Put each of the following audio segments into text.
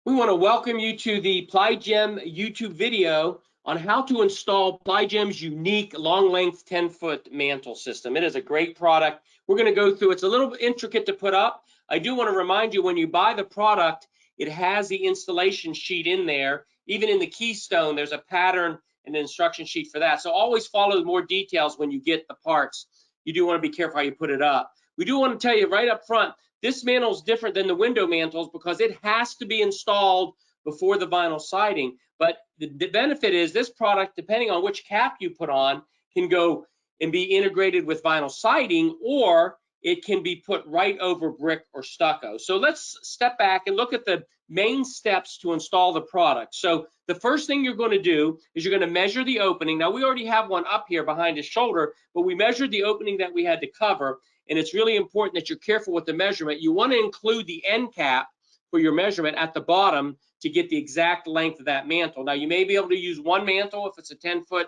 We want to welcome you to the PlyGem YouTube video on how to install PlyGem's unique long length 10-foot mantle system. It is a great product. We're going to go through. It's a little bit intricate to put up. I do want to remind you, when you buy the product, it has the installation sheet in there. Even in the Keystone, there's a pattern and an instruction sheet for that. So always follow more details when you get the parts. You do want to be careful how you put it up. We do want to tell you right up front, this mantle is different than the window mantles because it has to be installed before the vinyl siding. But the benefit is this product, depending on which cap you put on, can go and be integrated with vinyl siding, or it can be put right over brick or stucco. So let's step back and look at the main steps to install the product. So the first thing you're going to do is you're going to measure the opening. Now, we already have one up here behind his shoulder, but we measured the opening that we had to cover. And it's really important that you're careful with the measurement. You want to include the end cap for your measurement at the bottom to get the exact length of that mantle. Now, you may be able to use one mantle if it's a 10-foot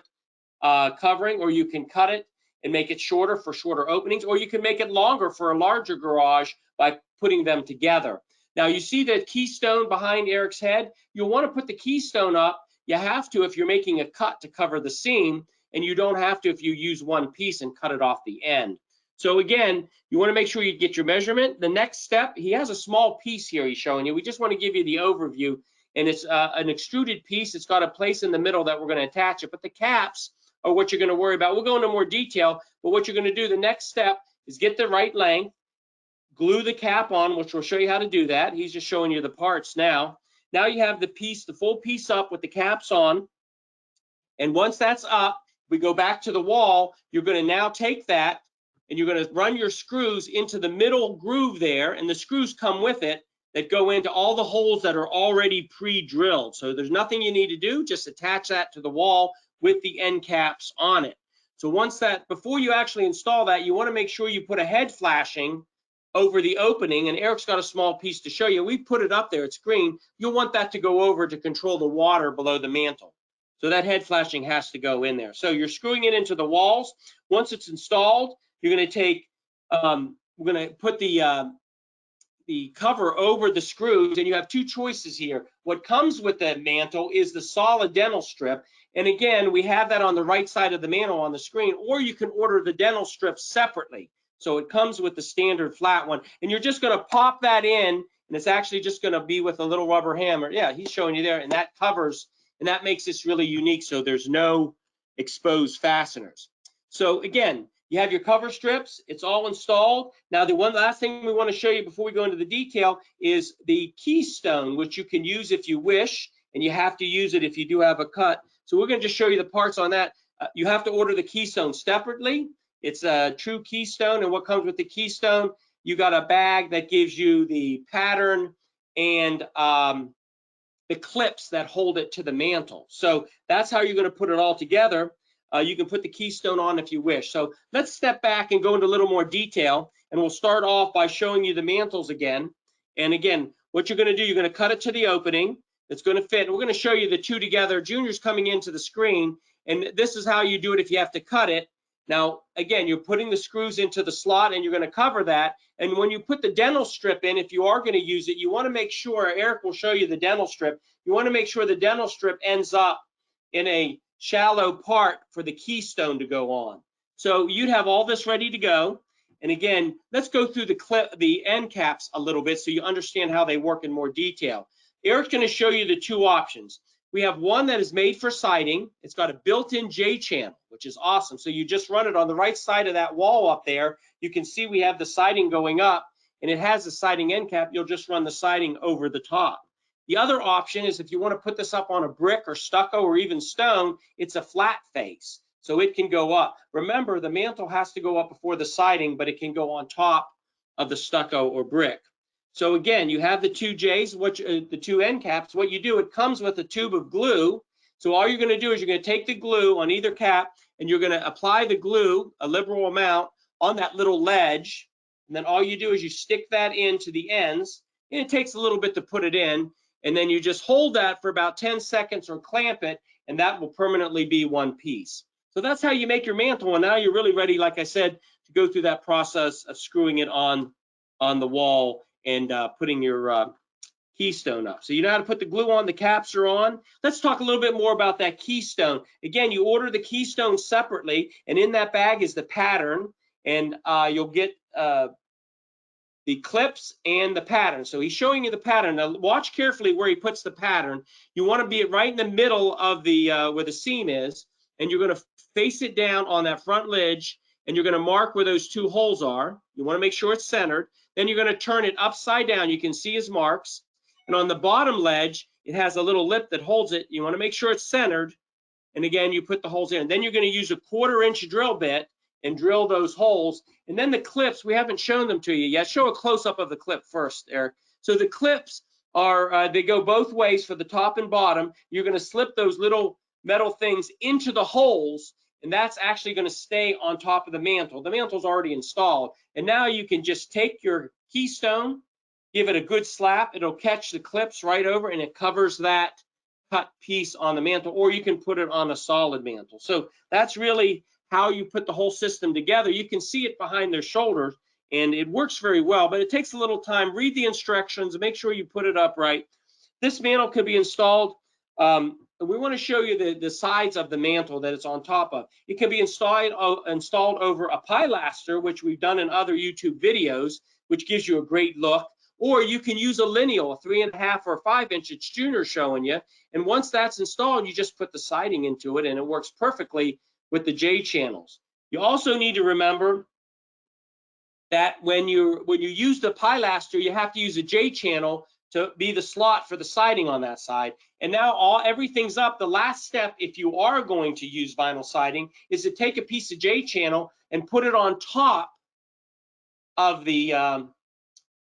covering, or you can cut it and make it shorter for shorter openings, or you can make it longer for a larger garage by putting them together. Now, you see the Keystone behind Eric's head? You'll want to put the Keystone up. You have to if you're making a cut to cover the seam, and you don't have to if you use one piece and cut it off the end. So again, you want to make sure you get your measurement. The next step, he has a small piece here he's showing you. We just want to give you the overview, and it's an extruded piece. It's got a place in the middle that we're going to attach it, but the caps are what you're going to worry about. We'll go into more detail, but what you're going to do, the next step is get the right length, glue the cap on, which we'll show you how to do that. He's just showing you the parts now. Now you have the piece, the full piece up with the caps on, and once that's up, we go back to the wall. You're going to now take that, and you're going to run your screws into the middle groove there, and the screws come with it that go into all the holes that are already pre-drilled. So there's nothing you need to do, just attach that to the wall with the end caps on it. So once that, before you actually install that, you want to make sure you put a head flashing over the opening, and Eric's got a small piece to show you. We put it up there, it's green. You'll want that to go over to control the water below the mantle. So that head flashing has to go in there. So you're screwing it into the walls. Once it's installed, you're going to take, we're going to put the cover over the screws, and you have two choices here. What comes with the mantle is the solid dental strip, and again, we have that on the right side of the mantle on the screen, or you can order the dental strip separately. So it comes with the standard flat one, and you're just going to pop that in, and it's actually just going to be with a little rubber hammer. Yeah, he's showing you there, and that covers, and that makes this really unique, so there's no exposed fasteners. So again, you have your cover strips, it's all installed. Now, the one last thing we want to show you before we go into the detail is the Keystone, which you can use if you wish, and you have to use it if you do have a cut. So we're going to just show you the parts on that. You have to order the Keystone separately. It's a true Keystone, and what comes with the Keystone, you got a bag that gives you the pattern and the clips that hold it to the mantle. So that's how you're going to put it all together. You can put the Keystone on if you wish. So let's step back and go into a little more detail, and we'll start off by showing you the mantles again. And again, what you're going to do, you're going to cut it to the opening that's going to fit. And we're going to show you the two together. Junior's coming into the screen, and this is how you do it if you have to cut it. Now, again, you're putting the screws into the slot, and you're going to cover that. And when you put the dental strip in, if you are going to use it, you want to make sure, Eric will show you the dental strip, you want to make sure the dental strip ends up in a shallow part for the Keystone to go on. So you'd have all this ready to go. And again, let's go through the end caps a little bit so you understand how they work in more detail. Eric's going to show you the two options. We have one that is made for siding. It's got a built-in J channel, which is awesome. So you just run it on the right side of that wall up there. You can see we have the siding going up, and it has the siding end cap. You'll just run the siding over the top. The other option is if you want to put this up on a brick or stucco or even stone, it's a flat face, so it can go up. Remember, the mantle has to go up before the siding, but it can go on top of the stucco or brick. So again, you have the two J's, the two end caps. What you do, it comes with a tube of glue. So all you're going to do is you're going to take the glue on either cap, and you're going to apply the glue, a liberal amount, on that little ledge. And then all you do is you stick that into the ends, and it takes a little bit to put it in. And then you just hold that for about 10 seconds or clamp it, and that will permanently be one piece. So that's how you make your mantle, and now you're really ready, like I said, to go through that process of screwing it on the wall and putting your Keystone up. So you know how to put the glue on, the caps are on. Let's talk a little bit more about that Keystone. Again, you order the Keystone separately, and in that bag is the pattern, and you'll get the clips and the pattern. So he's showing you the pattern. Now watch carefully where he puts the pattern. You want to be right in the middle of the where the seam is, and you're going to face it down on that front ledge, and you're going to mark where those two holes are. You want to make sure it's centered. Then you're going to turn it upside down. You can see his marks. And on the bottom ledge, it has a little lip that holds it. You want to make sure it's centered. And again, you put the holes in. Then you're going to use a 1/4-inch drill bit and drill those holes. And then the clips, we haven't shown them to you yet. Show a close-up of the clip first, Eric. So the clips are, they go both ways for the top and bottom. You're going to slip those little metal things into the holes, and that's actually going to stay on top of the mantle. The mantle's already installed. And now you can just take your Keystone, give it a good slap. It'll catch the clips right over, and it covers that cut piece on the mantle, or you can put it on a solid mantle. So that's really how you put the whole system together. You can see it behind their shoulders, and it works very well, but it takes a little time. Read the instructions, make sure you put it up right. This mantle could be installed. We want to show you the sides of the mantle that it's on top of. It can be installed over a pilaster, which we've done in other YouTube videos, which gives you a great look. Or you can use a lineal, a 3.5 or 5-inch. It's Junior showing you. And once that's installed, you just put the siding into it, and it works perfectly with the J channels. You also need to remember that when you use the pilaster, you have to use a J channel to be the slot for the siding on that side. And now everything's up. The last step, if you are going to use vinyl siding, is to take a piece of J channel and put it on top of the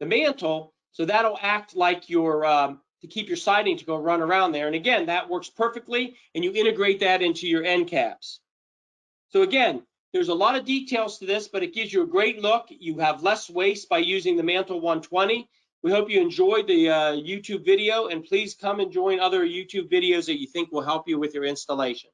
mantle, so that'll act like your to keep your siding to go run around there. And again, that works perfectly, and you integrate that into your end caps. So again, there's a lot of details to this, but it gives you a great look. You have less waste by using the Mantle 120. We hope you enjoyed the YouTube video, and please come and join other YouTube videos that you think will help you with your installation.